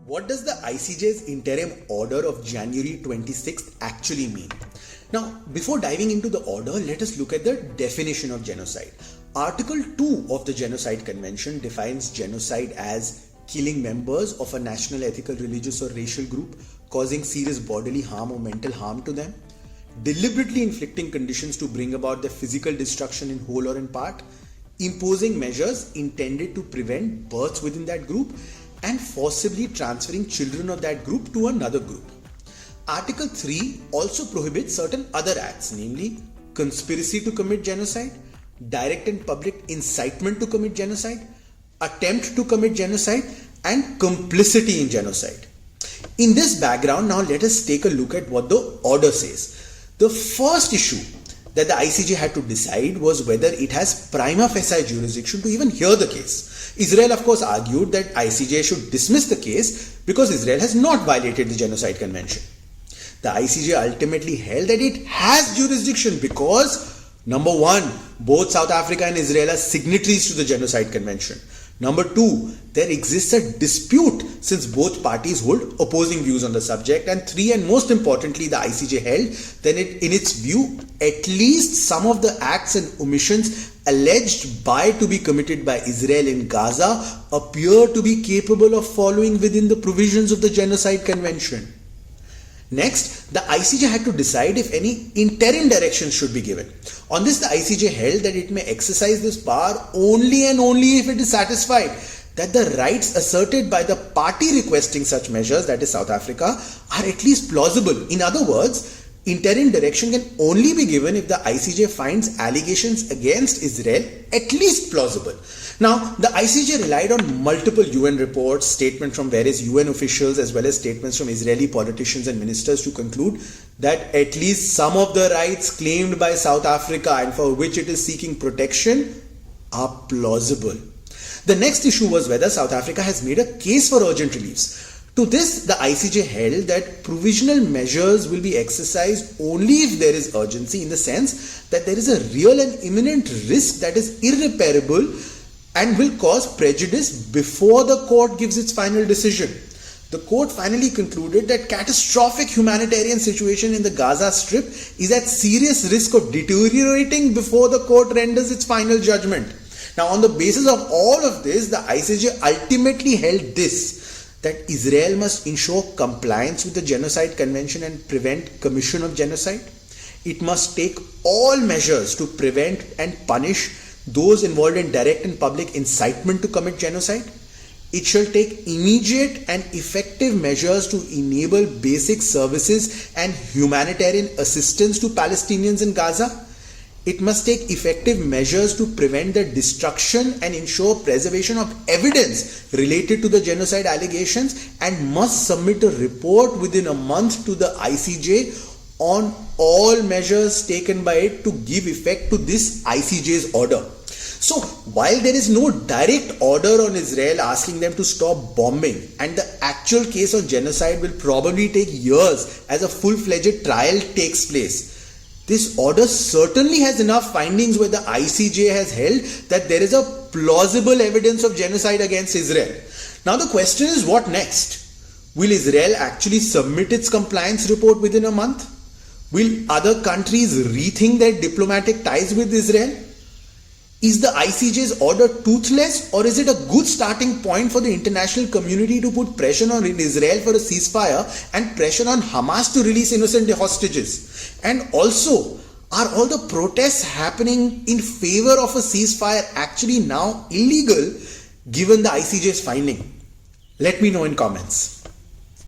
What does the ICJ's interim order of January 26th actually mean? Now, before diving into the order, let us look at the definition of genocide. Article 2 of the Genocide Convention defines genocide as killing members of a national, ethical, religious or racial group, causing serious bodily harm or mental harm to them, deliberately inflicting conditions to bring about their physical destruction in whole or in part, imposing measures intended to prevent births within that group, and forcibly transferring children of that group to another group. Article 3 also prohibits certain other acts, namely conspiracy to commit genocide, direct and public incitement to commit genocide, attempt to commit genocide, and complicity in genocide. In this background, now let us take a look at what the order says. The first issue that the ICJ had to decide was whether it has prima facie jurisdiction to even hear the case. Israel, of course, argued that ICJ should dismiss the case because Israel has not violated the Genocide Convention. The ICJ ultimately held that it has jurisdiction because, number one, both South Africa and Israel are signatories to the Genocide Convention. Number two, there exists a dispute since both parties hold opposing views on the subject. And three, and most importantly, the ICJ held that in its view, at least some of the acts and omissions alleged to be committed by Israel in Gaza appear to be capable of falling within the provisions of the Genocide Convention. Next, the ICJ had to decide if any interim directions should be given. On this, the ICJ held that it may exercise this power only and only if it is satisfied that the rights asserted by the party requesting such measures, that is South Africa, are at least plausible. In other words, interim direction can only be given if the ICJ finds allegations against Israel at least plausible. Now, the ICJ relied on multiple UN reports, statements from various UN officials, as well as statements from Israeli politicians and ministers to conclude that at least some of the rights claimed by South Africa and for which it is seeking protection are plausible. The next issue was whether South Africa has made a case for urgent reliefs. To this, the ICJ held that provisional measures will be exercised only if there is urgency, in the sense that there is a real and imminent risk that is irreparable and will cause prejudice before the court gives its final decision. The court finally concluded that catastrophic humanitarian situation in the Gaza Strip is at serious risk of deteriorating before the court renders its final judgment. Now, on the basis of all of this, the ICJ ultimately held this, that Israel must ensure compliance with the Genocide Convention and prevent commission of genocide. It must take all measures to prevent and punish those involved in direct and public incitement to commit genocide. It shall take immediate and effective measures to enable basic services and humanitarian assistance to Palestinians in Gaza. It must take effective measures to prevent the destruction and ensure preservation of evidence related to the genocide allegations, and must submit a report within a month to the ICJ on all measures taken by it to give effect to this ICJ's order. So, while there is no direct order on Israel asking them to stop bombing, and the actual case of genocide will probably take years as a full-fledged trial takes place, this order certainly has enough findings where the ICJ has held that there is a plausible evidence of genocide against Israel. Now the question is, what next? Will Israel actually submit its compliance report within a month? Will other countries rethink their diplomatic ties with Israel? Is the ICJ's order toothless, or is it a good starting point for the international community to put pressure on Israel for a ceasefire and pressure on Hamas to release innocent hostages? And also, are all the protests happening in favor of a ceasefire actually now illegal given the ICJ's finding? Let me know in comments.